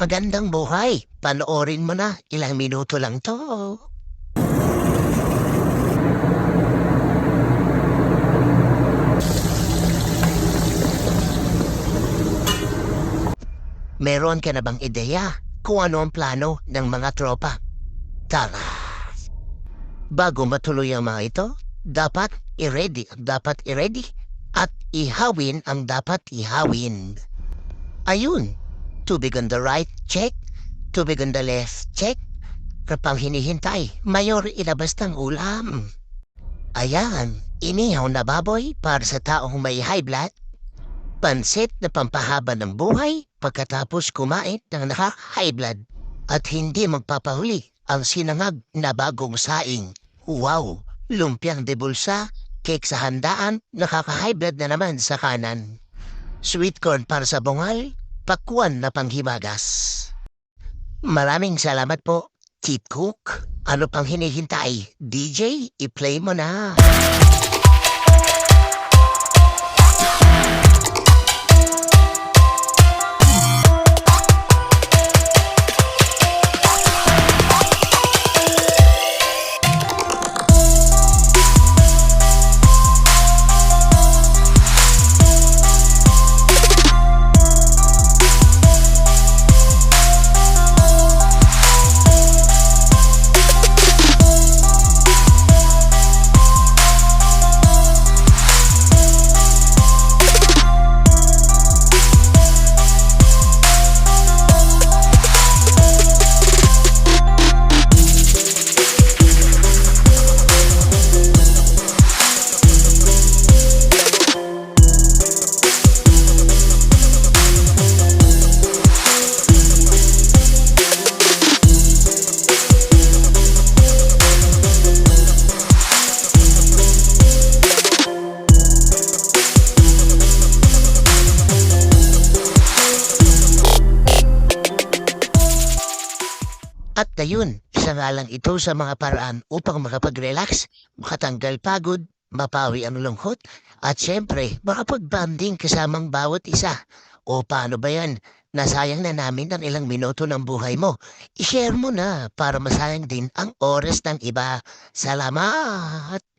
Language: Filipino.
Magandang buhay. Panoorin mo na. Ilang minuto lang 'to. Meron ka na bang ideya kung ano ang plano ng mga tropa? Tara! Bago matuloy ang mga ito, dapat i-ready at ihawin ang dapat ihawin. Ayun, tubig on the right, check. Tubig on the left, check. Kapag hinihintay, mayor ilabas ng ulam. Ayan, inihaw na baboy para sa taong may high blood. Pansit na pampahaba ng buhay pagkatapos kumain ng naka-high blood. At hindi magpapahuli ang sinangag na bagong saing. Wow! Lumpiang de bulsa, cake sa handaan, nakaka-high blood na naman sa kanan. Sweet corn para sa bungal, pakwan na panghimagas. Maraming salamat po, Chief Cook. Ano pang hinihintay? DJ, i-play mo na. At ayun, isa nga lang ito sa mga paraan upang makapag-relax, makatanggal pagod, mapawi ang lungkot, at syempre, makapag-banding kasamang bawat isa. O paano ba yan? Nasayang na namin ang ilang minuto ng buhay mo. I-share mo na para masayang din ang oras ng iba. Salamat!